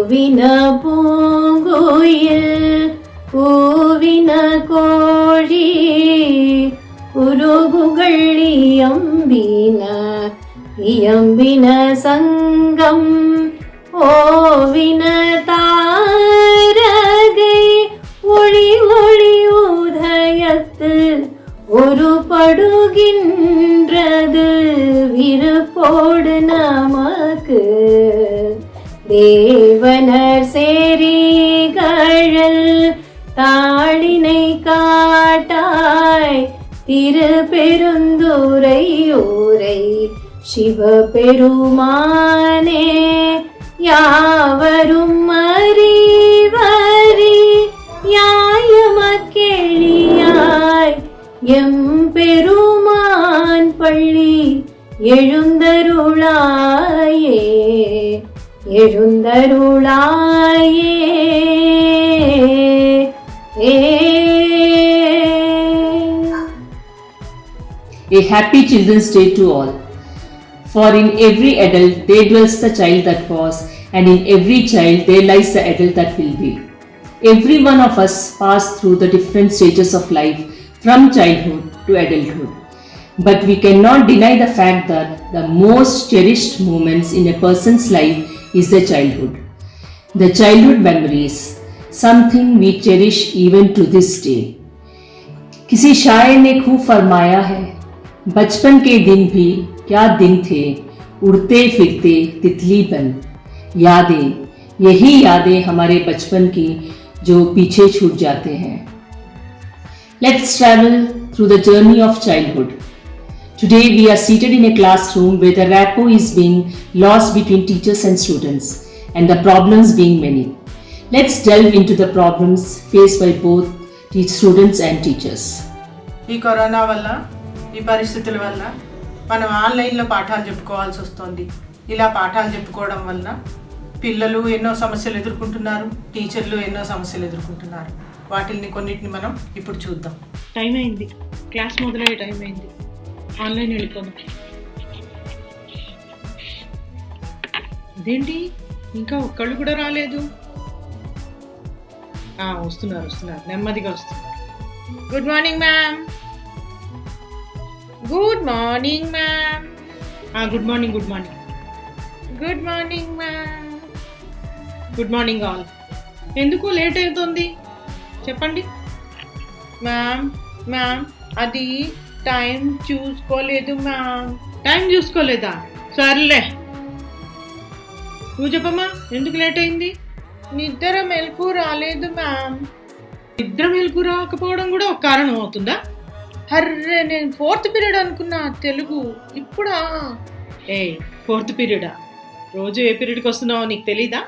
பூவின பூங்குயில் பூவின கோழி உருகுகள் இயம்பின சங்கம் ஓவின தாரகை ஒளி ஒளி உதயத்து ஒரு படுகின்றது விருப்போடு நமக்கு தேவனர் சேரிகழல் தாளினை காட்டாய் திருப்பெருந்துறை ஊரை சிவபெருமானே யாவரும் அறிவரி யாயமக்கெளியாய் எம்பெருமான் பள்ளி எழுந்தருளாயே A happy Children's Day to all. For in every adult there dwells the child that was, and in every child there lies the adult that will be. Every one of us pass through the different stages of life from childhood to adulthood. But we cannot deny the fact that the most cherished moments in a person's life is the childhood. The childhood memories, something we cherish even to this day. किसी शायर ने खूब फरमाया है, बचपन के दिन भी क्या दिन थे, उड़ते फिरते तितली बन। यादें, यही यादें हमारे बचपन की जो पीछे छूट जाते हैं. Let's travel through the journey of childhood. Today we are seated in a classroom where the rapport is being lost between teachers and students and the problems being many. Let's delve into the problems faced by both students and teachers. ఈ corona వల్ల ఈ పరిస్థితుల వల్ల మనం ఆన్లైన్లో పాఠాలు చెప్పుకోవాల్సి వస్తుంది. ఇలా పాఠాలు చెప్పుకోవడం వల్ల పిల్లలు ఎన్నో సమస్యలు ఎదుర్కొంటున్నారు, టీచర్లు ఎన్నో సమస్యలు ఎదుర్కొంటున్నారు. వాటిని కొన్నిటిని మనం ఇప్పుడు చూద్దాం. టైం అయింది, క్లాస్ మొదలయ్యే టైం అయింది, ఆన్లైన్ వెళ్ళిపోదాం. అదేంటి ఇంకా ఒక్కళ్ళు కూడా రాలేదు? వస్తున్నారు నెమ్మదిగా వస్తున్నారు. Good morning ma'am. Good morning ma'am. Good morning good morning good morning ma'am. Good morning all. ఎందుకు లేట్ అవుతుంది చెప్పండి. మ్యామ్ అది టైం చూసుకోలేదు మ్యామ్. టైం చూసుకోలేదా? సర్లే నువ్వు చెప్పమ్మా, ఎందుకు లేట్ అయింది? నిద్ర మెలకు రాలేదు మ్యామ్. నిద్ర మెలకు రాకపోవడం కూడా ఒక కారణం అవుతుందా? అర్రే, నేను 4th పీరియడ్ అనుకున్నా తెలుగు. ఇప్పుడా? ఫోర్త్ పీరియడా? రోజు ఏ పీరియడ్కి వస్తున్నావో నీకు తెలీదా?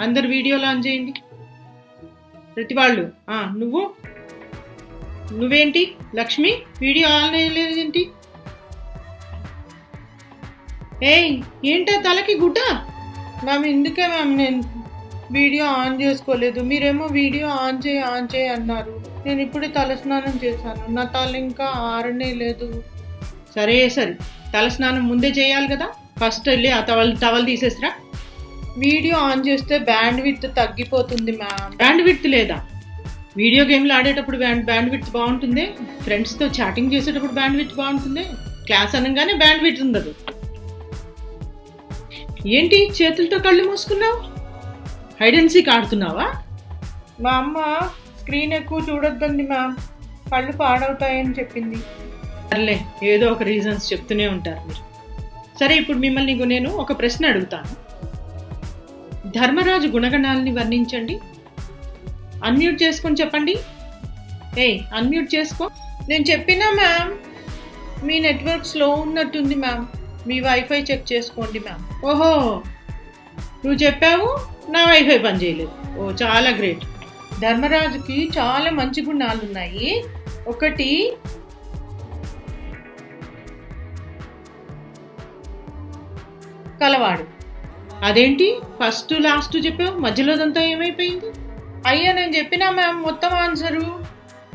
అందరు వీడియోలు ఆన్ చేయండి ప్రతి వాళ్ళు. నువ్వేంటి లక్ష్మి వీడియో ఆన్ చేయలేదేంటి? ఏంటా తలకి గుడ్డ? మ్యామ్ ఇందుకే మ్యామ్ నేను వీడియో ఆన్ చేసుకోలేదు. మీరేమో వీడియో ఆన్ చేయి అన్నారు. నేను ఇప్పుడే తలస్నానం చేశాను, నా తల ఇంకా ఆరనే లేదు. సరే తలస్నానం ముందే చేయాలి కదా. ఫస్ట్ వెళ్ళి ఆ టవల్ తీసేసిరా. వీడియో ఆన్ చేస్తే బ్యాండ్ విడ్త్ తగ్గిపోతుంది మ్యామ్. బ్యాండ్ విడ్త్ లేదా? వీడియో గేమ్లు ఆడేటప్పుడు బ్యాండ్ విడ్త్ బాగుంటుంది, ఫ్రెండ్స్తో చాటింగ్ చేసేటప్పుడు బ్యాండ్ విడ్త్ బాగుంటుంది, క్లాస్ అనగానే బ్యాండ్ విడ్త్ ఉండదు. ఏంటి చేతులతో కళ్ళు మూసుకున్నావు? హైడ్ అండ్ సీక్ ఆడుతున్నావా? మా అమ్మ స్క్రీన్ ఎక్కువ చూడొద్దండి మ్యామ్, కళ్ళు పాడవుతాయని చెప్పింది. సర్లే, ఏదో ఒక రీజన్స్ చెప్తూనే ఉంటారు మీరు. సరే, ఇప్పుడు మిమ్మల్ని నేను ఒక ప్రశ్న అడుగుతాను. ధర్మరాజు గుణగణాలని వర్ణించండి. అన్మ్యూట్ చేసుకొని చెప్పండి. అన్మ్యూట్ చేసుకో. నేను చెప్పినా మ్యామ్, మీ నెట్వర్క్ స్లో ఉన్నట్టుంది మ్యామ్, మీ వైఫై చెక్ చేసుకోండి మ్యామ్. ఓహో, నువ్వు చెప్పావు, నా వైఫై పని చేయలేదు. ఓ, చాలా గ్రేట్. ధర్మరాజుకి చాలా మంచి గుణాలు ఉన్నాయి. ఒకటి, కలవాడు. అదేంటి ఫస్ట్ లాస్ట్ చెప్పావు, మధ్యలోదంతా ఏమైపోయింది? అయ్యా, నేను చెప్పినా మ్యామ్ మొత్తం ఆన్సరు.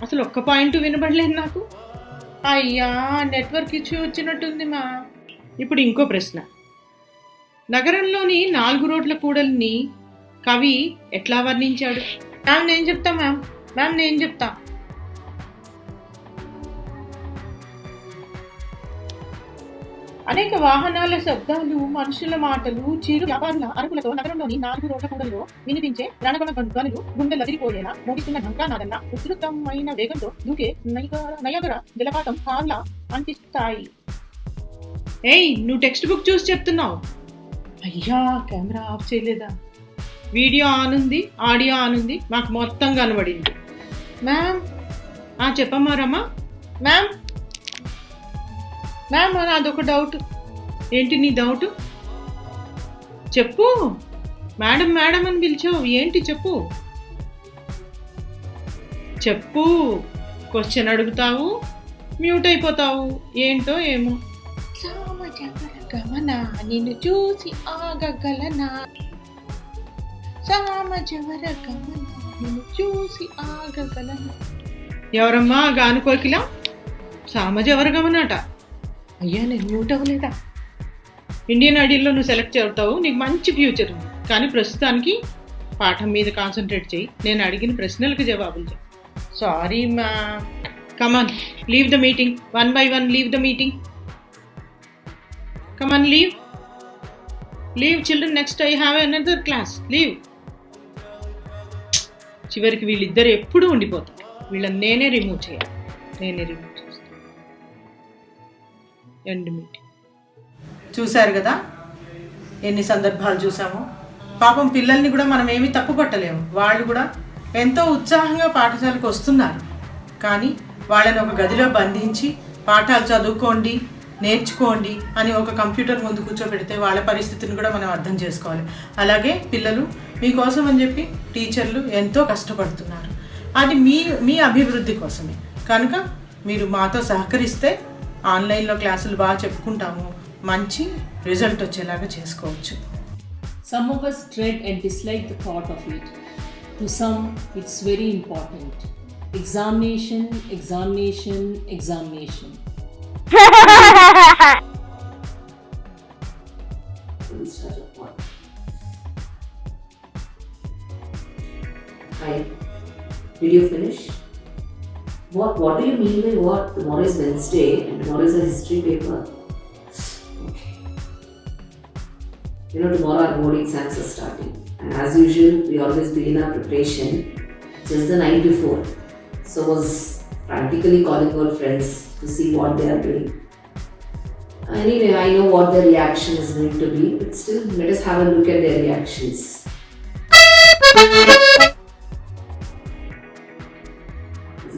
అసలు ఒక్క పాయింట్ వినబడలేదు నాకు. అయ్యా, నెట్వర్క్ ఇష్యూ వచ్చినట్టుంది మ్యామ్. ఇప్పుడు ఇంకో ప్రశ్న. నగరంలోని 4 రోడ్ల కూడలిని కవి ఎట్లా వర్ణించాడు? మ్యామ్ నేను చెప్తా, మ్యామ్ నేను చెప్తా. అనేక వాహనాల శబ్దాలు, మనుషుల మాటలు, చిరు వ్యాపారుల అరుపులతో నగరంలోని 4 రోడ్ల కూడల్లో వినిపించే రణగొణ గనులు గుండెలు అదిరిపోయేలా మోగిస్తున్న ఢంకానాదల్లా ఉధృతమైన వేగంతో దూకే నయగర జలపాతం కాళ్ళ అనిపిస్తాయి. ఏయ్, నువ్వు టెక్స్ట్ బుక్ చూసి చెప్తున్నావు. అయ్యా, కెమెరా ఆఫ్ చేయలేదా? వీడియో ఆన్ ఉంది, ఆడియో ఆన్ ఉంది, మాకు మొత్తం కనబడింది. మ్యామ్ చెప్పమ్మా రమ్మా. మ్యామ్ నాదొక డౌట్. ఏంటి నీ డౌట్? చెప్పు. మేడం అని పిలిచావు, ఏంటి చెప్పు. క్వశ్చన్ అడుగుతావు, మ్యూట్ అయిపోతావు, ఏంటో ఏమో. గమన నిన్ను చూసి ఆగగలనా, సామజవర గమన నిన్ను చూసి ఆగగలనా. ఎవరమ్మా గాను కోకిల? సామజవర గమనట. అయ్యా, నేను మ్యూట్ అవ్వలేదా? ఇండియన్ ఐడీల్లో నువ్వు సెలెక్ట్ అవుతావు, నీకు మంచి ఫ్యూచర్ ఉంది. కానీ ప్రస్తుతానికి పాఠం మీద కాన్సన్ట్రేట్ చేయి. నేను అడిగిన ప్రశ్నలకు జవాబులు చెయ్యి. Sorry ma'am. Come on, leave the meeting. 1 by 1 leave the meeting. Come on, leave children. Next I have another class. Leave. చివరికి వీళ్ళిద్దరు ఎప్పుడూ ఉండిపోతారు. వీళ్ళని నేనే రిమూవ్ చేయాలి. End meeting. చూశారు కదా ఎన్ని సందర్భాలు చూసామో. పాపం పిల్లల్ని కూడా మనం ఏమీ తప్పు పట్టలేము. వాళ్ళు కూడా ఎంతో ఉత్సాహంగా పాఠశాలకు వస్తున్నారు. కానీ వాళ్ళని ఒక గదిలో బంధించి పాఠాలు చదువుకోండి, నేర్చుకోండి అని ఒక కంప్యూటర్ ముందు కూర్చోబెడితే వాళ్ళ పరిస్థితిని కూడా మనం అర్థం చేసుకోవాలి. అలాగే పిల్లలు మీకోసం అని చెప్పి టీచర్లు ఎంతో కష్టపడుతున్నారు. అది మీ అభివృద్ధి కోసమే. కనుక మీరు మాతో సహకరిస్తే ఆన్లైన్లో క్లాసులు బాగా చెప్పుకుంటాము, మంచి రిజల్ట్ వచ్చేలాగా చేసుకోవచ్చు. Some of us dread and dislike the thought of it. To some, it's very important. Examination. Hi. Did you finish? What do you mean by what? Tomorrow is Wednesday and tomorrow is a history paper. Okay. Tomorrow our board exams are starting. And as usual, we always begin our preparation just the night before. So I was practically calling our friends to see what they are doing. Anyway, I know what their reaction is going to be, but still, let us have a look at their reactions.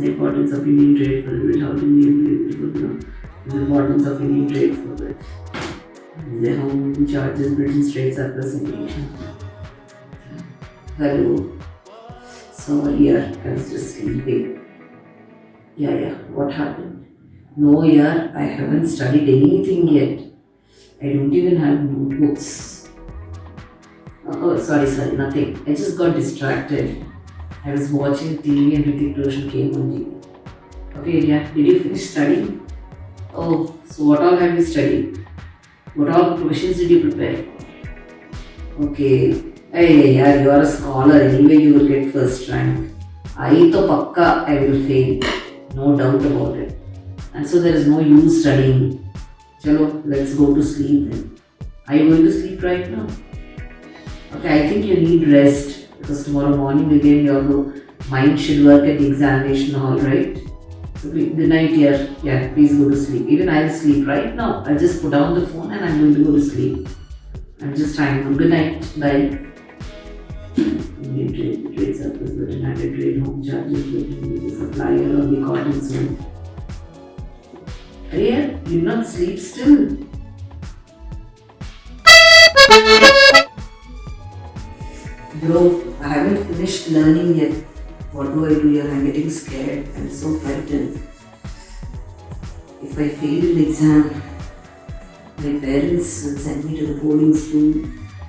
The importance of Indian trade for the how Indian people know the importance of Indian trade for the home charges British trade surplus in India. Hello. So here I was just sleeping. Yeah. What happened? No, I haven't studied anything yet. I don't even have notebooks. Oh, sorry, nothing. I just got distracted. I was watching TV and Hrithik Roshan came on TV. Okay, did you finish studying? Oh, so what all have you studied? What all questions did you prepare? Okay. Hey, you are a scholar. Anyway, you will get first rank. I will fail. No doubt about it. And so there is no use studying. Chalo, let's go to sleep then. Are you going to sleep right now? Okay, I think you need rest. Because tomorrow morning again your mind should work at the examination hall, right? So good night, dear. Yeah, please go to sleep. Even I'll sleep right now. I'll just put down the phone and I'm going to go to sleep. I'm just trying. Good night. Bye. Indian trade surplus, but United Trade home charges, but the supplier of the cotton soon. Dear, you not sleep still. Bro, I haven't finished learning yet. What do I do here? I'm getting scared. I'm so frightened. If I fail in the exam, my parents will send me to the boarding school.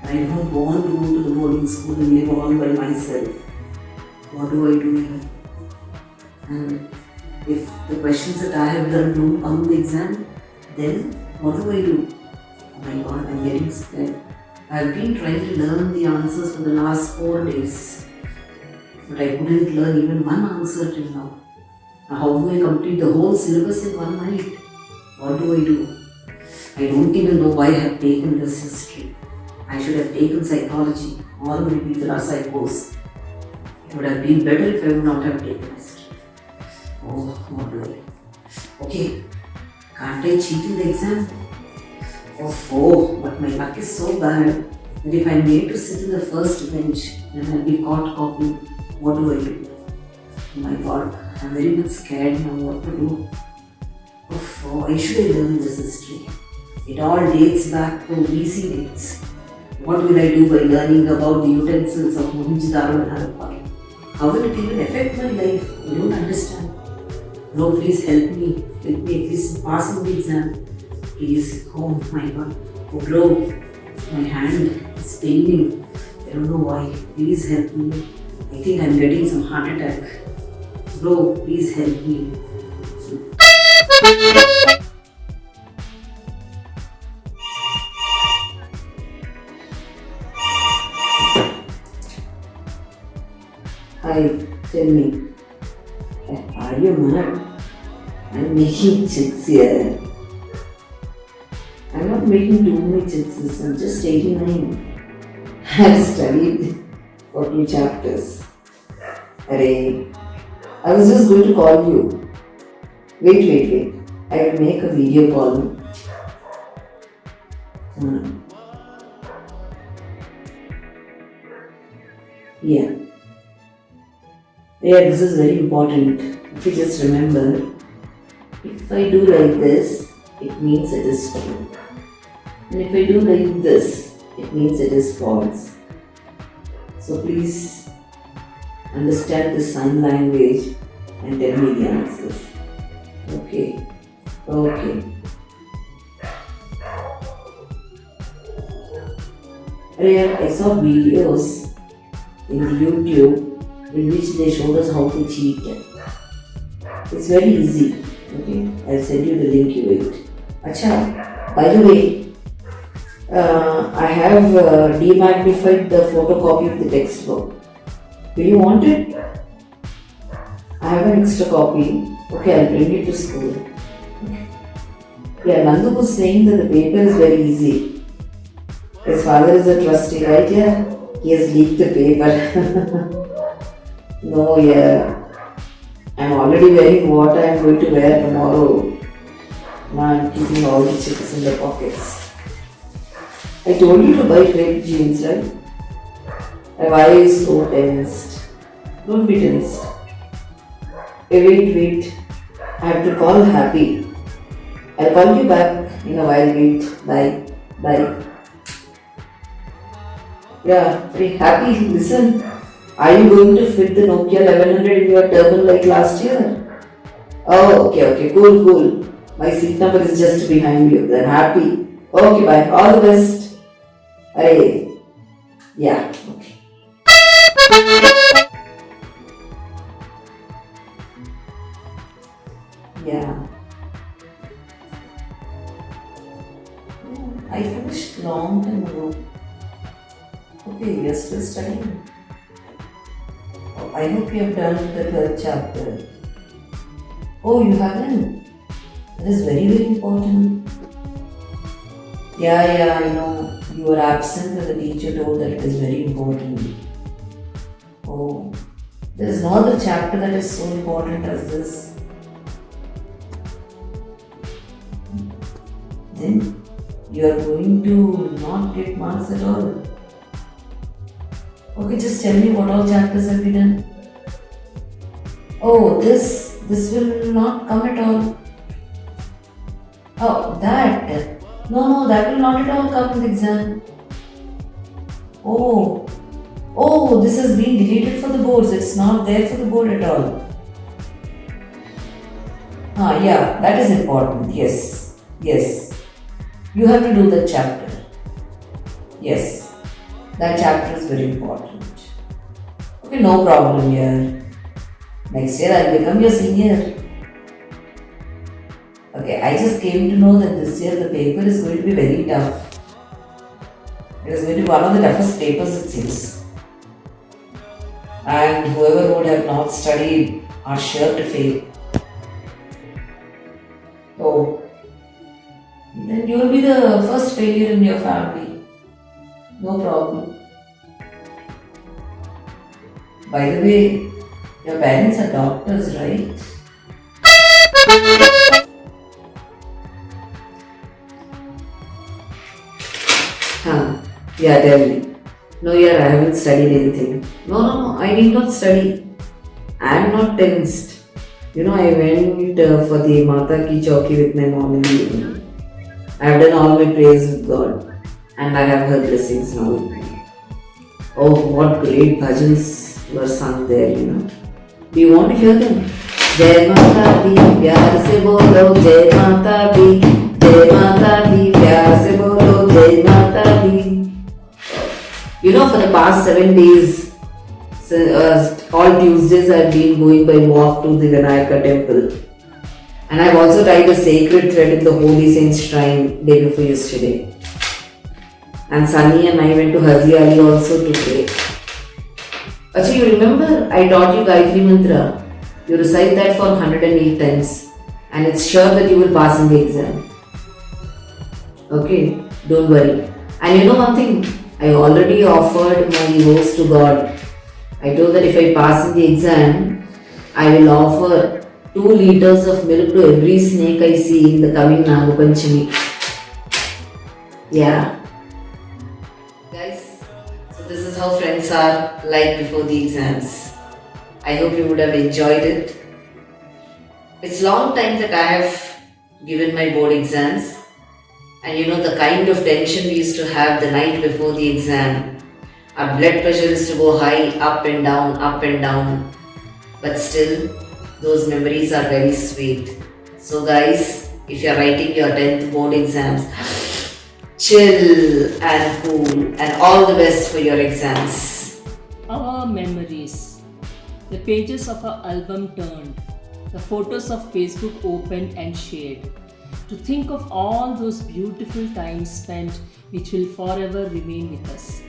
I don't want to go to the boarding school and live all by myself. What do I do here? And if the questions that I have done don't come in the exam, then what do I do? Oh my God, I'm getting scared. I've been trying to learn the answers for the last 4 days, but I couldn't learn even one answer till now. Now, how do I complete the whole syllabus in one night? What do I do? I don't even know why I have taken this history. I should have taken psychology or maybe the psychos. It would have been better if I would not have taken history. Oh, what do I? Okay, can't I cheat in the exam? Oh, but my luck is so bad that if I'm made to sit in the first bench, then I'll be caught copying. What do I do? Oh my god, I'm very much scared now what to do. Oh, why should I learn this history? It all dates back to BC dates. What will I do by learning about the utensils of Mohenjo-daro and Harappa? How will it even affect my life? I don't understand. No, please help me. Help me at least pass in the exam. Please. Oh my god. Oh bro, my hand is paining. I don't know why. Please help me. I think I'm getting some heart attack. Bro, please help me. Hi, tell me. Are you mad? I'm making checks here. I'm not making too many checks, I'm just 89. I've studied for 2 chapters. Array, I was just going to call you. Wait. I will make a video call. Yeah. Yeah, this is very important. If you just remember, if I do like this, it means it is true. And if I do like this, it means it is false. So please understand the sign language and tell me the answers. Okay. I saw videos in YouTube in which they showed us how to cheat. It's very easy. Okay, I'll send you the link you wait. Acha, by the way, I have demagnified the photocopy of the textbook. Do you want it? I have an extra copy. Okay, I'll bring it to school. Okay. Yeah, Nandu was saying that the paper is very easy. His father is a trustee, right? Yeah, he has leaked the paper. No, yeah. I'm already wearing what I am going to wear tomorrow. Now I'm keeping all the chips in the pockets. I told you to buy red jeans, right? Why are you so tensed? Don't be tensed. Wait. I have to call Happy. I'll call you back in a while. Wait. Bye. Yeah, hey, Happy, listen. Are you going to fit the Nokia 1100 in your turban like last year? Oh, okay, cool. My seat number is just behind you. Then Happy. Okay, bye. All the best. Hey. Yeah, okay. Yeah. I finished long time ago. Okay, you're still studying. I hope you have done the 12th chapter. Oh, you haven't? That is very, very important. Yeah, I know. You were absent when the teacher told that it is very important. Oh, there is no other chapter that is so important as this. Then you are going to not get marks at all. Okay, just tell me what all chapters have been done. Oh, this will not come at all. Oh, that. No, that will not at all come in the exam. Oh, this has been deleted for the boards. It's not there for the board at all. Yeah, that is important. Yes. You have to do that chapter. Yes, that chapter is very important. Okay, no problem here. Next year I'll become your senior. Okay, I just came to know that this year the paper is going to be very tough. It is going to be one of the toughest papers, it seems. And whoever would have not studied are sure to fail. Oh, then you will be the first failure in your family. No problem. By the way, your parents are doctors, right? Huh. Yeah, tell me. No, yeah, I haven't studied anything. No, I did not study. I am not tensed. You know, I went for the Mata Ki Chowki with my mom in the evening. I have done all my prayers with God and I have her blessings now with me. Oh, what great bhajans were sung there, you know. Do you want to hear them? Jai Mata Di, प्यार से बोलो Jai Mata Di, Jai Mata Di, प्यार से बोलो Jai Mata Di. You know, for the past 7 days, all Tuesdays I've been going by walk to the Vinayaka temple. And I've also tied a sacred thread in the Holy Saints shrine day before yesterday. And Sunny and I went to Hazi Ali also to pray. Actually, you remember I taught you Gayatri Mantra? You recite that for 108 times and it's sure that you will pass in the exam. Okay, don't worry. And you know one thing? I already offered my vows to God. I told that if I pass in the exam, I will offer 2 liters of milk to every snake I see in the coming Naga Panchami. Yeah. Guys, so this is how friends are like before the exams. I hope you would have enjoyed it. It's long time that I have given my board exams. And you know the kind of tension we used to have the night before the exam. Our blood pressure used to go high, up and down, up and down. But still, those memories are very sweet. So guys, if you are writing your 10th board exams, chill and cool and all the best for your exams. Our memories. The pages of our album turned. The photos of Facebook opened and shared. To think of all those beautiful times spent which will forever remain with us.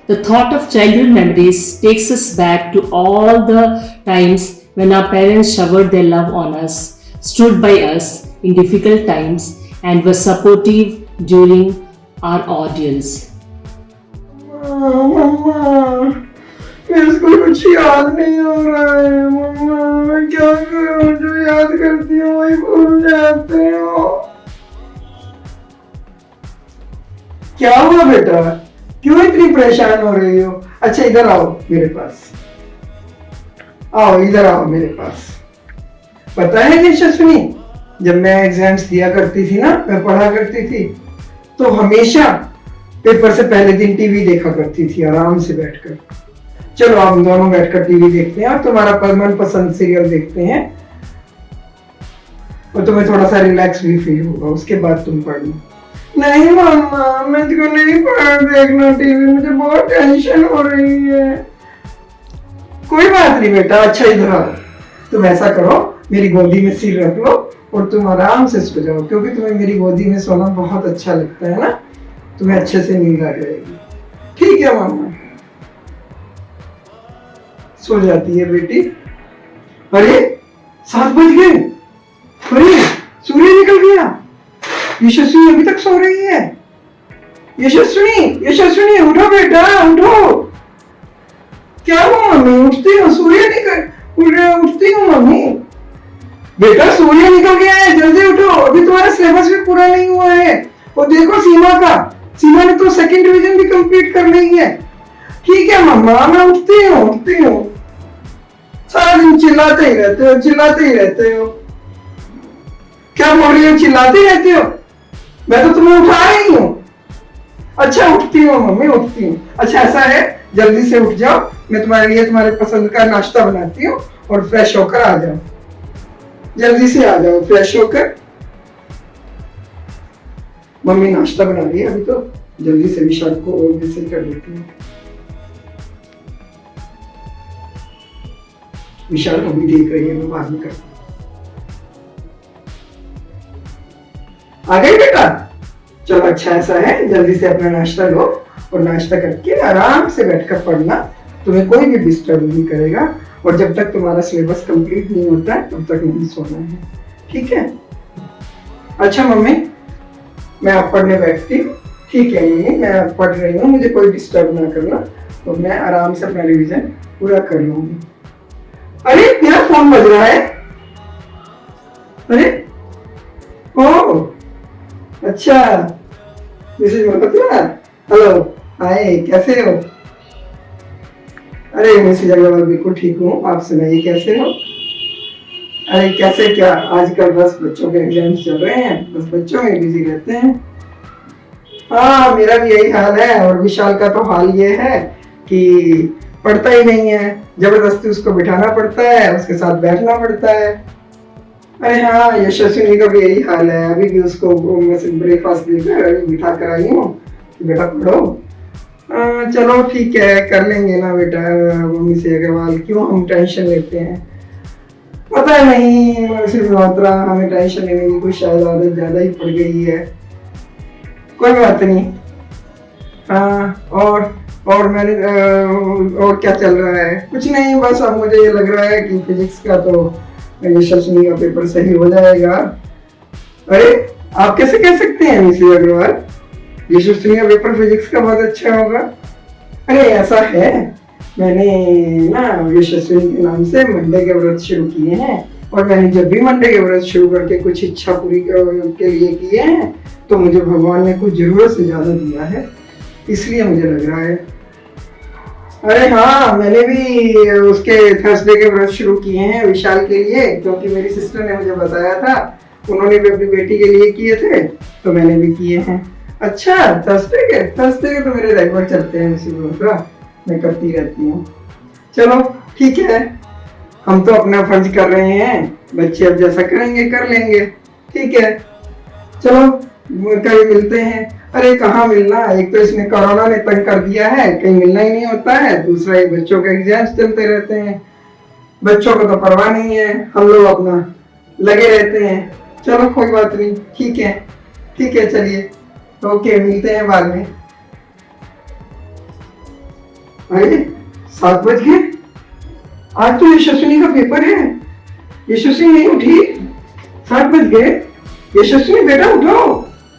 The thought of childhood memories takes us back to all the times when our parents showered their love on us, stood by us in difficult times, and were supportive during our ordeals. मम्मा मेरे को कुछ याद नहीं हो रहा है। मम्मा मैं क्या करूं? जो याद करती हूँ वही भूल जाते हो। क्या हुआ बेटा? क्यों इतनी परेशान हो रही हो? अच्छा इधर आओ मेरे पास, आओ इधर आओ मेरे पास। पता है यशस्विनी, जब मैं एग्जाम्स दिया करती थी ना, मैं पढ़ा करती थी, तो हमेशा पेपर से पहले दिन टीवी देखा करती थी आराम से बैठकर। चलो हम दोनों बैठकर टीवी देखते हैं और तुम्हारा मनपसंद सीरियल देखते हैं, और तुम्हें थोड़ा सा रिलैक्स भी फील होगा। उसके बाद तुम पढ़ना। नहीं मम्मा मुझको नहीं देखना टीवी, मुझे बहुत टेंशन हो रही है। कोई बात नहीं बेटा, अच्छा इधर आओ। तुम ऐसा करो, मेरी गोदी में सिर रख लो और तुम आराम से सो जाओ, क्योंकि तुम्हें मेरी गोदी में सोना बहुत अच्छा लगता है ना, तुम्हें अच्छे से नींद आ जाएगी। ठीक है मम्मा। सो जाती है बेटी। अरे 7 बज गए। अरे सूर्य निकल गया। यशस्विनी अभी तक सो रही है। यशस्विनी उठो बेटा, उठो। क्या हुआ मम्मी? उठती हूँ, सूर्य निकल, उठती हूँ मम्मी। बेटा सूर्य निकल गया है, जल्दी उठो, अभी तुम्हारा सिलेबस भी पूरा नहीं हुआ है। और देखो सीमा ने तो सेकंड डिवीजन भी कंप्लीट कर ली है। ठीक है मम्मा, मैं उठती हूँ। सारा दिन चिल्लाते ही रहते हो। क्या बोल रही हो? चिल्लाते रहते हो? मैं तो तुम्हें उठा रही हूँ। अच्छा उठती हूँ मम्मी, उठती हूँ। अच्छा ऐसा है, जल्दी से उठ जाओ, मैं तुम्हारे लिए तुम्हारे पसंद का नाश्ता बनाती हूँ और फ्रेश होकर आ जाओ। जल्दी से आ जाओ फ्रेश होकर। मम्मी नाश्ता बना रही है अभी, तो जल्दी से विशाल को मैसेज कर देती हूँ। विशाल अभी देख रही है, मैं बाद में करती हूँ। आ गई बेटा? चलो अच्छा ऐसा है, जल्दी से अपना नाश्ता लो और नाश्ता करके आराम से बैठकर पढ़ना, तुम्हें कोई भी डिस्टर्ब नहीं करेगा। और जब तक तुम्हारा सिलेबस कंप्लीट नहीं होता है तब तक नहीं सोना है, ठीक है? अच्छा मम्मी, मैं अब पढ़ने बैठती हूँ। ठीक है मम्मी, मैं अब पढ़ रही हूँ, मुझे कोई डिस्टर्ब ना करना, तो मैं आराम से अपना रिवीजन पूरा कर लूंगी। अरे मेरा फोन बज रहा है। अरे ओ अच्छा, मैसेज बताया। हेलो हाय, कैसे हो? अरे मैसेज अग्रवाल, बिल्कुल ठीक हूँ, आप सुनाइए कैसे हो? अरे कैसे क्या, आजकल बस बच्चों के एग्जाम्स चल रहे हैं, बस बच्चों में बिजी रहते हैं। हाँ मेरा भी यही हाल है, और विशाल का तो हाल ये है कि पढ़ता ही नहीं है, जबरदस्ती उसको बिठाना पड़ता है, उसके साथ बैठना पड़ता है। अरे हाँ यशस्विनी का भी यही हाल है, अभी भी उसको ब्रेकफास्ट देकर बिठा कर आई हूँ कि बेटा पढ़ो। चलो ठीक है, कर लेंगे ना बेटा। मम्मी से अग्रवाल, क्यों हम टेंशन लेते हैं? पता नहीं मनीषी मल्होत्रा, हमें टेंशन लेने की कुछ शायद आदत ज्यादा ही पड़ गई है। कोई बात नहीं। हाँ और मैंने और क्या चल रहा है? कुछ नहीं, बस अब मुझे ये लग रहा है कि फिजिक्स का तो यशस्विनी का पेपर सही हो जाएगा। अरे आप कैसे कह सकते हैं मिसेस अग्रवाल, यशस्विनी का पेपर फिजिक्स का बहुत अच्छा होगा? अरे ऐसा है, मैंने ना यशस्विनी के नाम से मंडे के व्रत शुरू किए हैं, और मैंने जब भी मंडे के व्रत शुरू करके कुछ इच्छा पूरी के लिए किए हैं तो मुझे भगवान ने कुछ जरूरत से ज्यादा दिया है, इसलिए मुझे लग रहा है। अरे हाँ, मैंने भी उसके थर्सडे के व्रत शुरू किए हैं विशाल के लिए, क्योंकि मेरी सिस्टर ने मुझे बताया था, उन्होंने भी अपनी बेटी के लिए किए थे तो मैंने भी किए हैं। अच्छा थर्सडे के तो मेरे रेगुलर चलते हैं, इसी मैं करती रहती हूँ। चलो ठीक है, हम तो अपना फर्ज कर रहे हैं, बच्चे अब जैसा करेंगे कर लेंगे, ठीक है? चलो कल मिलते हैं। अरे कहाँ मिलना, एक तो इसने कोरोना ने तंग कर दिया है, कहीं मिलना ही नहीं होता है, दूसरा ये बच्चों के एग्जाम्स चलते रहते हैं, बच्चों को तो परवाह नहीं है, हम लोग अपना लगे रहते हैं। चलो कोई बात नहीं, ठीक है चलिए, ओके मिलते हैं बाद में। अरे 7 बज गए, आज तो यशस्विनी का पेपर है। यशस्विनी नहीं उठी, 7 बज गए। यशस्विनी बेटा उठो,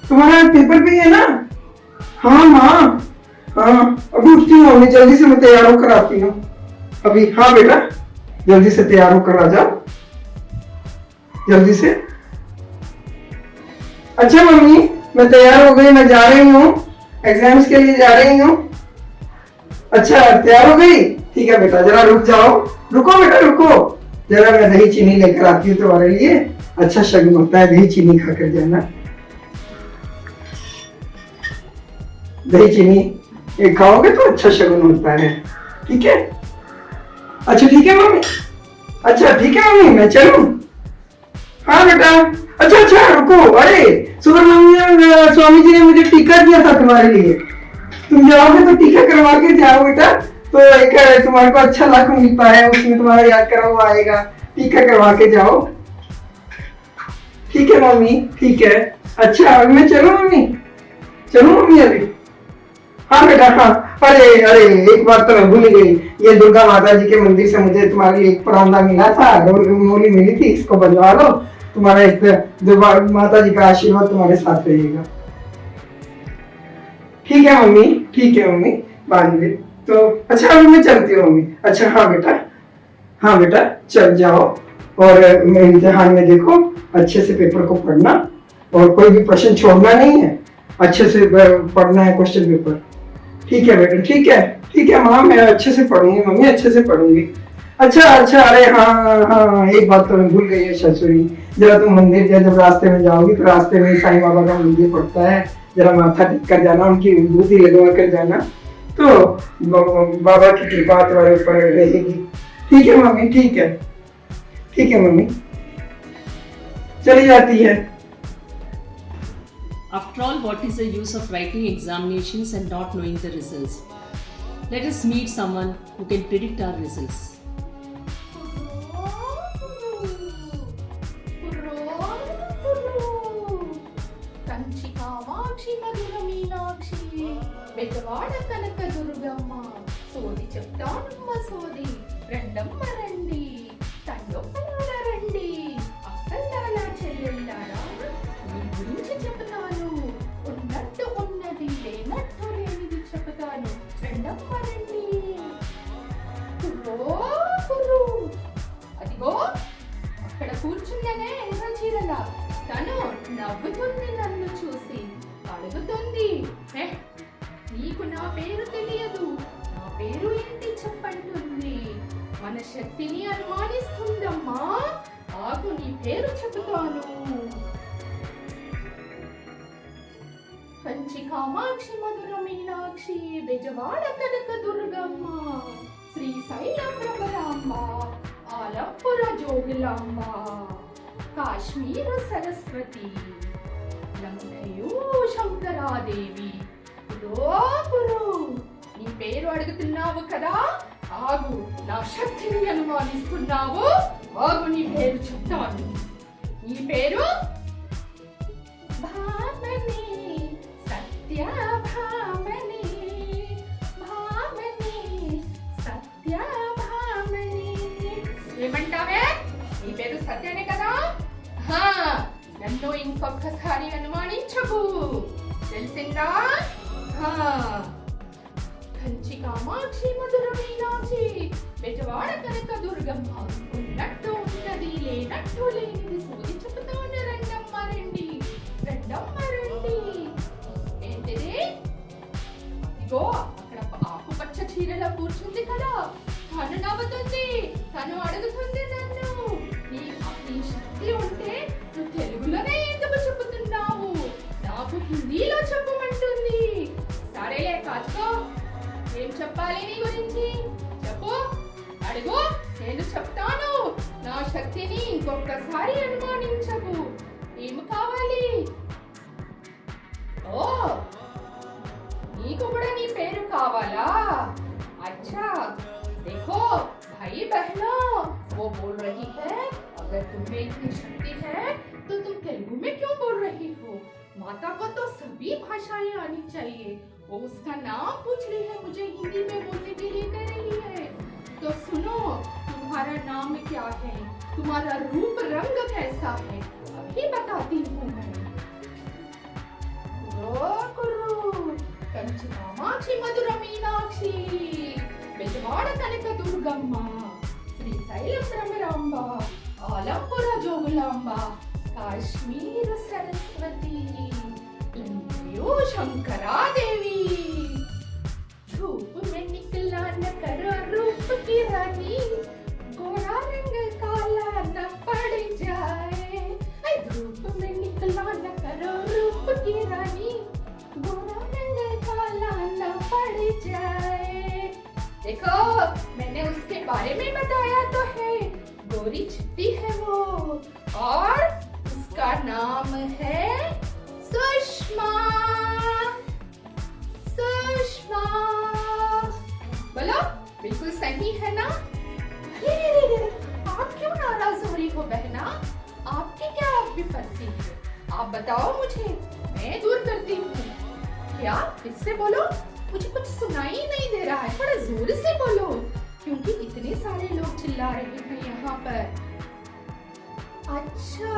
तुम्हारा पेपर भी है ना। हाँ माँ, हाँ अभी उठती हूँ मम्मी, जल्दी से मैं तैयार होकर आती हूँ अभी। हाँ बेटा जल्दी से तैयार होकर आ जाओ, जल्दी से। अच्छा मम्मी मैं तैयार हो गई, मैं जा रही हूँ, एग्जाम्स के लिए जा रही हूँ। अच्छा तैयार हो गई, ठीक है बेटा जरा रुक जाओ, रुको बेटा रुको, जरा मैं दही चीनी लेकर आती हूँ तुम्हारे लिए। अच्छा शगुन होता है दही चीनी खाकर जाना। दही चीनी ये खाओगे तो अच्छा शगुन होता है, ठीक है। अच्छा ठीक है मम्मी, अच्छा ठीक है मम्मी मैं चलूं। हाँ बेटा, अच्छा अच्छा रुको, अरे सुबह मम्मी स्वामी जी ने मुझे टीका दिया था तुम्हारे लिए, तुम जाओगे तो टीका करवा के जाओ बेटा, तो एक तुम्हारे को अच्छा लक मिलता है, उसमें तुम्हारा याद करा हुआ आएगा, टीका करवा के जाओ। ठीक है मम्मी, ठीक है। अच्छा अभी मैं चलूं मम्मी, चलूं मम्मी अभी। हाँ बेटा हाँ, अरे अरे एक बात तो मैं भूल गई, ये दुर्गा माता जी के मंदिर से मुझे तुम्हारे लिए एक परांदा मिला था, मूली मिली थी, इसको बनवा लो, तुम्हारा एक दुर्गा माता जी का आशीर्वाद तुम्हारे साथ रहेगा। ठीक है मम्मी, ठीक है मम्मी, बांध दे तो। अच्छा अभी मैं चलती हूँ मम्मी। अच्छा हाँ बेटा, हाँ बेटा चल जाओ, और इम्तिहान में देखो अच्छे से पेपर को पढ़ना, और कोई भी प्रश्न छोड़ना नहीं है, अच्छे से पढ़ना है क्वेश्चन पेपर। ठीक है बेटा, ठीक है, ठीक है माँ, मैं अच्छे से पढ़ूंगी मम्मी, अच्छे से पढ़ूंगी। अच्छा अच्छा, अरे हाँ हाँ एक बात तो मैं भूल गई है शशुरी, जरा तुम मंदिर जब रास्ते में जाओगे तो रास्ते में साईं बाबा का मंदिर पड़ता है, जरा माथा टेक कर जाना, उनकी विभूति लगवा कर जाना, तो बाबा की कृपा तुम्हारे ऊपर रहेगी। ठीक है मम्मी, ठीक है, ठीक है मम्मी, चली जाती है। After all, what is the use of writing examinations and not knowing the results? Let us meet someone who can predict our results. Kanchi Kamakshi మధుర మీనాక్షి బెజవాడ కనక దుర్గమ్మ సోది చెప్తానమ్మ సోది రండమ్మ రండి తండొక్కలార రండి అక్కల్లారా చెల్లెల్లారా మీ గురించి చెప్తాను ఉన్నట్టు ఉన్నది లేనట్టు లేనిది చెప్తాను రండమ్మ రండి కుర్రో కుర్రు అదిగో అక్కడ కూర్చుందనే ఎర్ర చీరల తను నవ్వుతుంది, నన్ను చూసి అడుగుతుంది, నీకు నా పేరు తెలియదు, నా పేరు ఏంటి చెప్పంటుంది, మన శక్తిని అనుమానిస్తుందమ్మా, ఆగు నీ పేరు చెబుతాను. కంచి కామాక్షి మధుర మీనాక్షి బెజవాడ కనక దుర్గమ్మ శ్రీశైల ప్రభరాంబ ఆలంపుర జోగులాంబ కాశ్మీర సరస్వతి లంకయూ శంకరాదేవి. కురు నీ పేరు అడుగుతున్నావు కదా, ఆగు నా శక్తిని అనుమానిస్తున్నావు, ఆగు నీ పేరు చెప్తాను. నీ పేరు భామని, సత్య భామని, భామని సత్య భామని. ఏమంటావే, నీ పేరు సత్యనే కదా? నన్ను ఇంకొకసారి అనుమానించకు, తెలిసిందా? కంచి కామాక్షి మధుర మీనాక్షి బెజవాడ కనక దుర్గమ్మ ఉన్నట్టు ఉన్నది లేనట్టు లేనిది సోది చెప్తాను, రండమ్మ రండి, రండమ్మ రండి. ఏంటిది? ఇగో అక్కడ ఆకుపచ్చ చీరలో కూర్చుంది కదా, తను నవ్వుతుంది, తను అడుగుతుంది నన్ను, నీ శక్తి ఉంటే నువ్వు తెలుగులోనే ఎందుకు చెబుతున్నావు, నాకు హిందీలో చెప్పమంటుంది. సరేలే కాచుకో, ఏం చెప్పాలి నీ గురించి చెప్పు, అడుగు, నేను చెప్తాను. నా శక్తిని ఇంకొకసారి అనుమానించకు. ఏం కావాలి? ఓ నీకు కూడా నీ పేరు కావాలా? अच्छा देखो भाई बहनों, वो बोल रही है अगर तुम्हें इतनी शक्ति है तो तुम तेलुगु में क्यों बोल रही हो? माता को तो सभी भाई भाषाएं आनी चाहिए। वो उसका नाम पूछ रही है, मुझे हिंदी में बोलने के लिए कह रही है। तो सुनो, तुम्हारा नाम क्या है, तुम्हारा रूप रंग कैसा है, अभी बताती हूँ मैं। कंची कामाक्षी मधुर मीनाक्षी बेजवाड़ कनक दुर्गम्म శ్రీశైలం భ్రమరాంబ ఆలంపుర జోగులాంబ కాశ్మీర సరస్వతి यो शंकरा देवी। धूप में निकला न करो रूप की रानी, गोरा रंग काला न पड़ जाए। धूप में निकला न करो रूप की रानी, गोरा रंग काला न पड़ जाए। देखो, मैंने उसके बारे में बताया तो है, गोरी चिट्टी है वो, और उसका नाम है सुषमा। सुषमा बोलो, बिल्कुल सही है ना? आप क्यों नाराज हो रही हो बहना? आपकी क्या विपत्ति है? आप बताओ मुझे, मैं दूर करती हूँ। क्या? फिर से बोलो, मुझे कुछ सुनाई नहीं दे रहा है, थोड़ा जोर से बोलो, क्योंकि इतने सारे लोग चिल्ला रहे हैं यहाँ पर। अच्छा,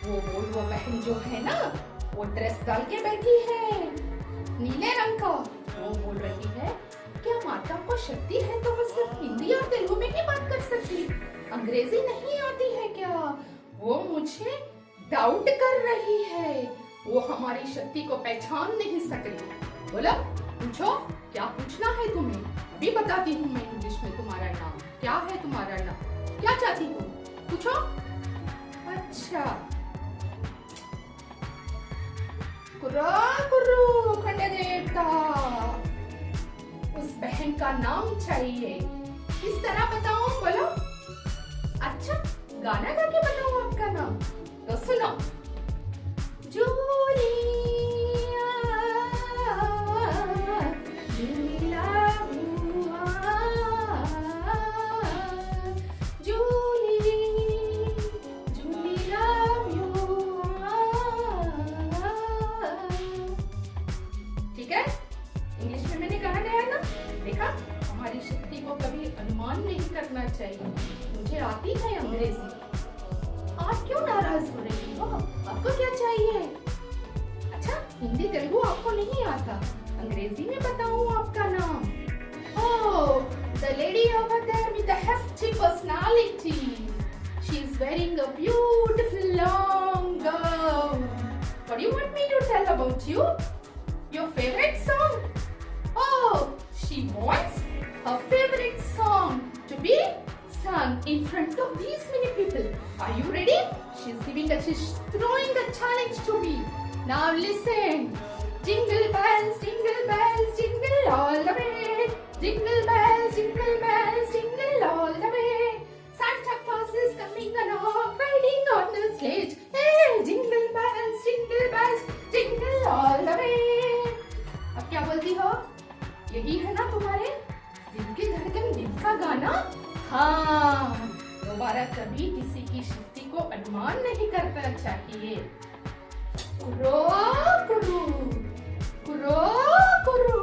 वो बहन जो है ना, वो ड्रेस डाल के बैठी है नीले रंग का, वो बोल रही है क्या माता को शक्ति है तो वो सिर्फ हिंदी और तेलुगु में ही बात कर सकती, अंग्रेजी नहीं आती है क्या? वो मुझे डाउट कर रही है, वो हमारी शक्ति को पहचान नहीं सक रही। बोला, पूछो, क्या पूछना है तुम्हें? अभी बताती हूँ मैं इंग्लिश में तुम्हारा नाम क्या है, तुम्हारा नाम क्या चाहती हो, पूछो। अच्छा, कुरु खंड देवता, उस बहन का नाम चाहिए। किस तरह बताऊं? बोलो। अच्छा, गाना गा के बताऊं आपका नाम? तो सुनो। Julia, Julia, Julie, Julie love you. ठीक है, इंग्लिश में मैंने कहा गया ना, देखा, हमारी शक्ति को कभी अनुमान नहीं करना चाहिए। मुझे आती है अंग्रेजी। आप क्यों नाराज हो रही हो? आपको क्या चाहिए? अच्छा, हिंदी तेलुगु आपको नहीं आता, अंग्रेजी में बताऊं आपका नाम? Oh, the lady over there with the hefty personality. She is wearing a beautiful long gown. What do you want me to tell about you? Your favorite song? Oh, she wants her favorite song to be sung in front of these many people. Are you ready? She's throwing a challenge to me. Now listen. Jingle bells, jingle all the way. Jingle bells, jingle all the way. Santa Claus is coming along, riding on the sledge. Hey, jingle bells, jingle all the way. अब क्या बोलती हो? यही है ना तुम्हारे दिल की धड़कन, दिल का गाना? हाँ, दोबारा कभी किसी की शक्ति को अनुमान नहीं करना चाहिए। कुरो कुरु, कुरो कुरु,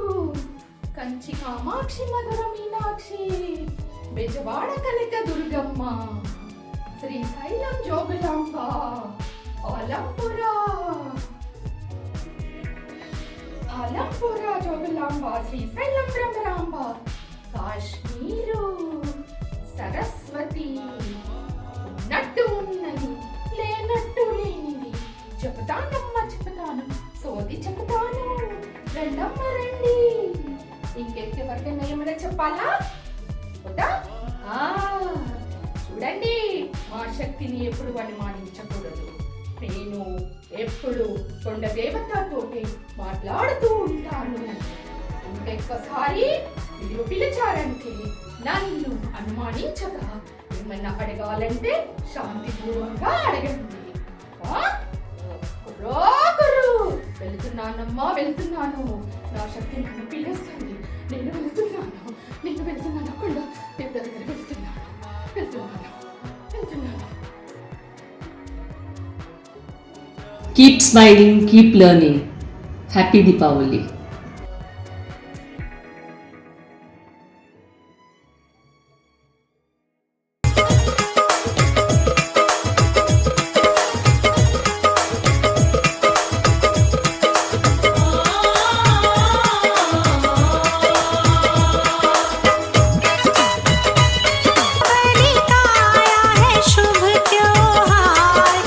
कंची कामाक्षी मधुर मीनाक्षी बेजवाड़ कनक दुर्गम्म శ్రీశైలం జోగులాంబ ఆలంపుర జోగులాంబ శ్రీశైలం భ్రమరాంబ కాశ్మీరు సరస్వతి ఉన్నట్టు ఉన్నది లేనట్టు లేనిది చెప్తానమ్మా చెప్తాను సోది చెప్తాను రండమ్మ రండి ఇంకెవరికైనా ఏమైనా చెప్పాలా వద్దా? చూడండి, మా శక్తిని ఎప్పుడు అనుమానించకూడదు. నేను ఎప్పుడు కొండ దేవతతోటి మాట్లాడుతూ ఉంటాను. ఇంకొకసారి మీరు పిలిచారంటే నన్ను అనుమానించగా ఏమన్నా అడగాలంటే శాంతిపూర్వకంగా అడగండి. వెళ్తున్నానమ్మా, వెళ్తున్నాను. నా శక్తి నన్ను పిలుస్తుంది. నేను వెళ్తున్నాను కొండ దేవత దగ్గర వెళ్తున్నాను. Keep smiling, keep learning. Happy Deepavali. Deepawali का आया है शुभ त्योहार,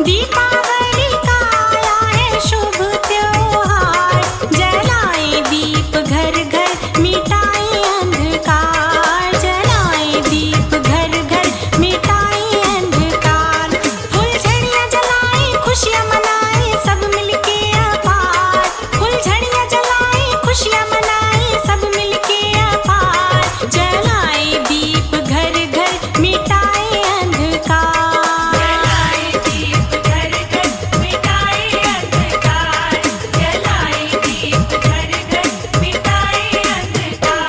दीपावली का आया है शुभ त्योहार, जलाएं दीप घर घर मिटाएं अंधकार, जलाएं दीप घर घर मिटाएं अंधकार, फुलझड़ियां जलाएं खुशियां मनाएं सब मिलके अपार, फुलझड़ियां जलाएं खुशियां मनाएं सब मिलके अपार, जलाएं दीप घर घर मिटाएं अंधकार, जलाएं दीप घर घर मिटाएं अंधकार, जलाएं दीप घर घर मिटाएं अंधकार।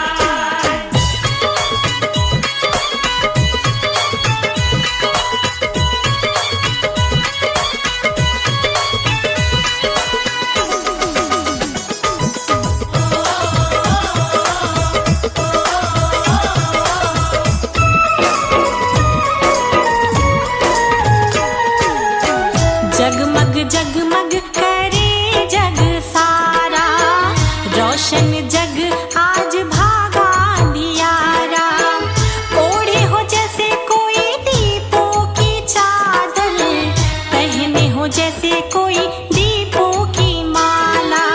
जगमग जगमग करे जग सारा, रोशन जग आज भागा दियारा, ओढ़े हो जैसे कोई दीपों की चादर, पहने हो जैसे कोई दीपों की माला,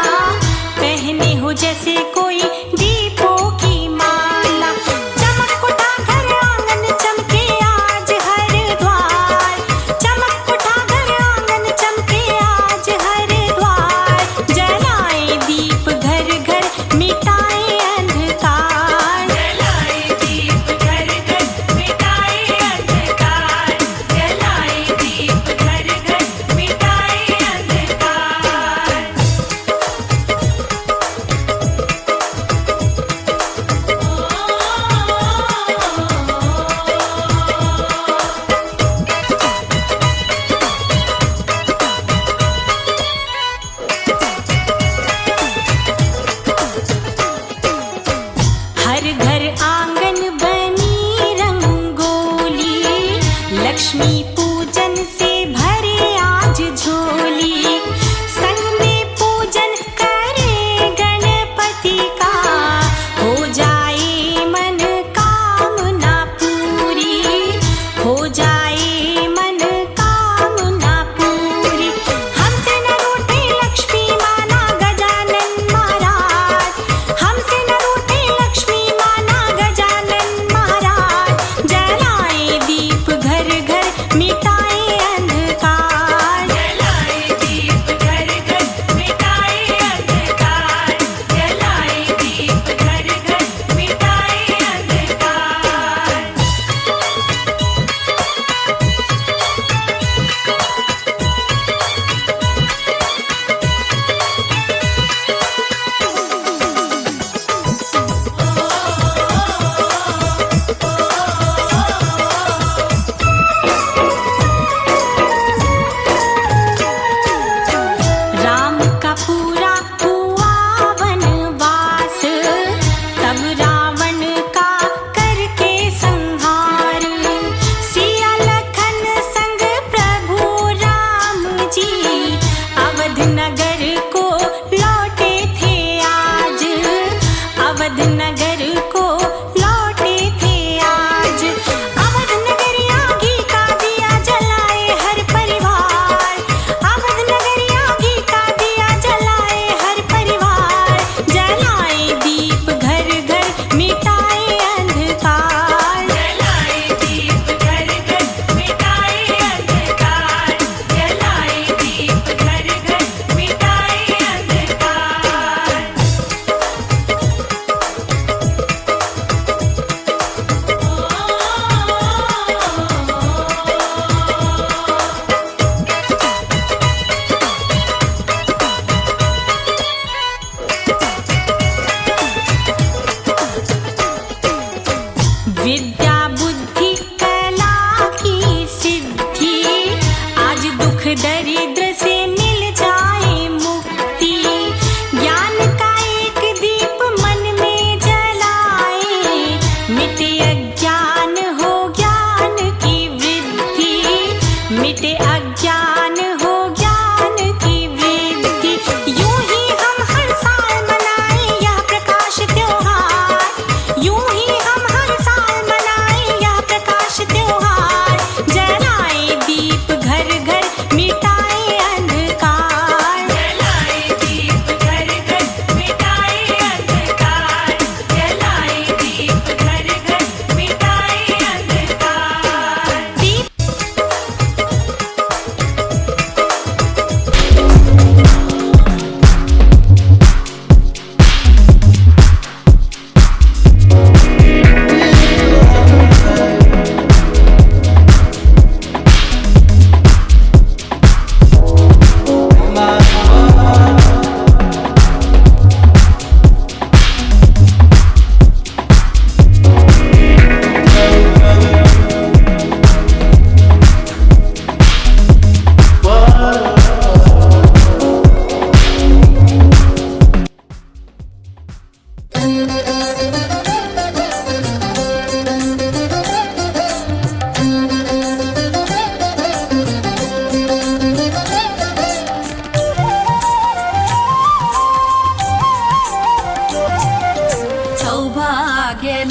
पहने हो जैसे कोई दीपों की माला, चमक उठा घर आंगन चमके आज हर द्वार, चमक उठा घर आंगन चमके आज हर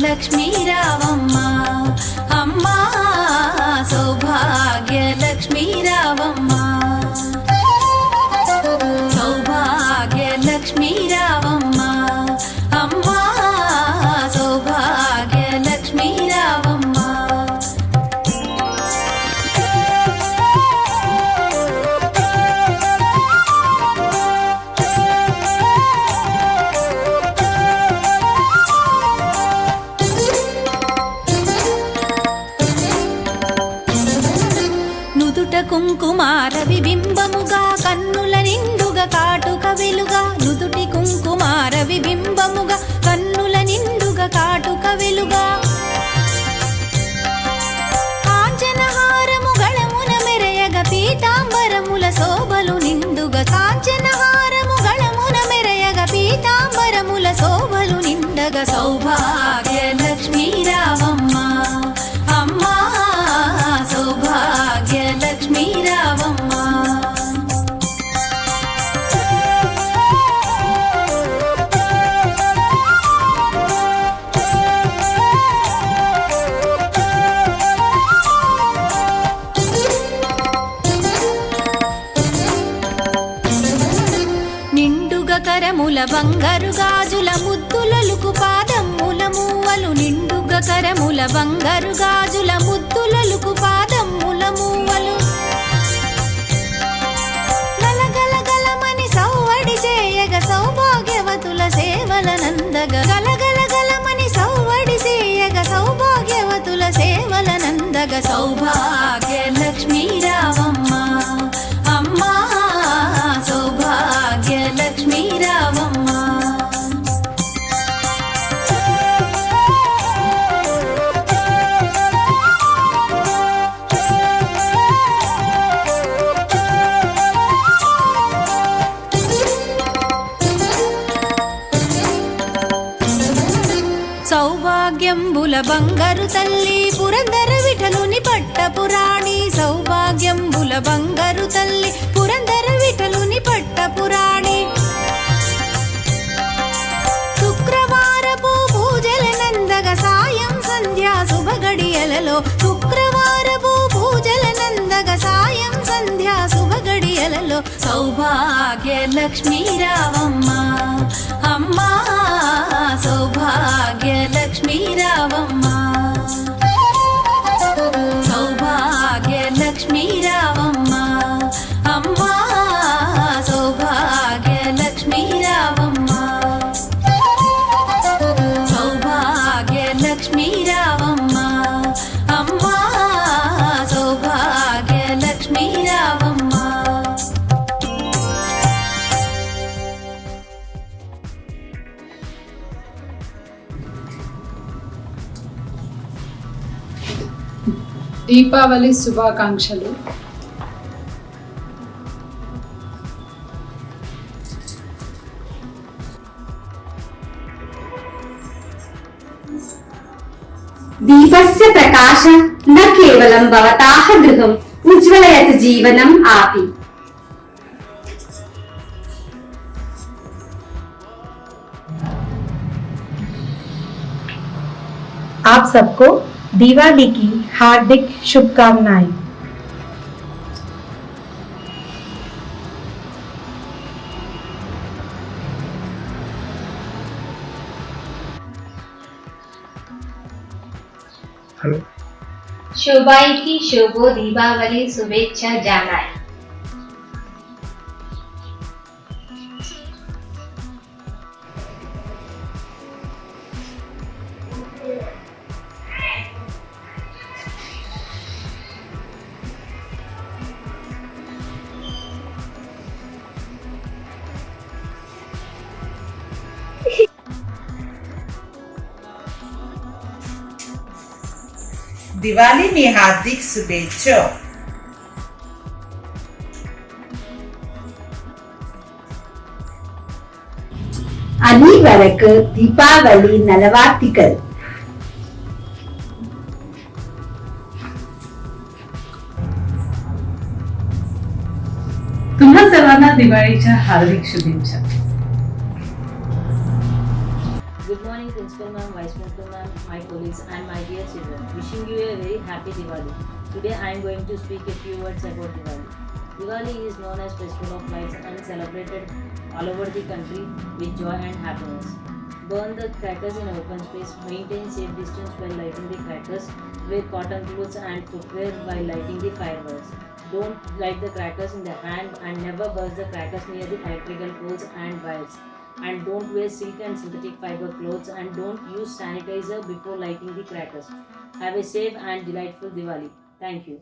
సౌభాగ్యలక్ష్మీ రావమ్మా అమ్మా సౌభాగ్యలక్ష్మీ రావమ్మా సౌభాగ్యలక్ష్మీ రావమ్మా అమ్మా సౌభాగ్యలక్ష్మీ రావమ్మా నుదుట కుంకుమార విబింబముగా కన్నుల నిండుగా కాటుక వెలుగా నుదుటి కుంకుమార విబింబముగా కన్నుల నిండుగా కాటుక వెలుగా కాంచనహారము గళమున మెరయగ పీతాంబరముల శోభలు నిండుగా కాంచనహారము గళమున మెరయగ పీతాంబరముల శోభలు నిండగా సౌభాగ్యలక్ష్మీ రావమ్మా అమ్మా సౌభాగ్యలక్ష్మీ రావమ్మా నిండుగా కరముల బంగారు గాజుల ముద్దులలుకు పాదమ్ముల మూవలు నిండుగా కరముల బంగారు గాజుల ముద్దులలుకు పాదమ్ముల మూవలు గలగల గలమని సౌవడి చేయగ సౌభాగ్యవతుల సేవల నందగ గలగల గలమని సౌవడి చేయగ సౌభాగ్యవతుల సేవల నందగ సౌభాగ్యలక్ష్మీ రావమ్మా అమ్మా సౌభాగ్యలక్ష్మీ రావమ్మా సౌభాగ్యంబుల బంగారు తల్లి పురందర విఠలుని పట్టపురాణి సౌభాగ్యంబుల బంగారు తల్లి పురందర విఠలుని పట్టపురాణి శుక్రవారపు పూజల నందగ సాయం సంధ్యా శుభగడియలలో శుక్రవారపు పూజల నందగ సాయం సంధ్యా శుభగడియలలో సౌభాగ్యలక్ష్మీ రావమ్మా అమ్మా సౌభాగ్యలక్ష్మీ రావమ్మా సౌభాగ్యలక్ష్మీ రావమ్మా అమ్మా సౌభాగ్యలక్ష్మీ రావమ్మా సౌభాగ్యలక్ష్మీ రావమ్మా అమ్మా సౌభాగ్యలక్ష్మీ రావమ్మా దీపావళి శుభాకాంక్షలు. दीपस्य प्रकाश न केवलं भवताः गृहम् उज्ज्वलयत जीवनम् आपि। आप सबको दिवाली की हार्दिक शुभकामनाएं। शोभाईकी शोभो दीपावली शुभेच्छा जानाय। दिवाली में हार्दिक शुभेच्छा। அனைவருக்கு தீபாவளி நல்வாழ்த்துக்கள். तुम्हा सर्वांना दिवाळीच्या हार्दिक शुभेच्छा. Good morning, Principal Ma'am, Vice Principal Ma'am, my colleagues and my dear children. Wishing you a very happy Diwali. Today I am going to speak a few words about Diwali. Diwali is known as Festival of Lights and celebrated all over the country with joy and happiness. Burn the crackers in open space, maintain safe distance while lighting the crackers, wear cotton clothes and footwear while lighting the fireworks. Don't light the crackers in the hand and never burst the crackers near the electrical poles and wires. And don't wear silk and synthetic fiber clothes and don't use sanitizer before lighting the crackers. Have a safe and delightful Diwali. Thank you.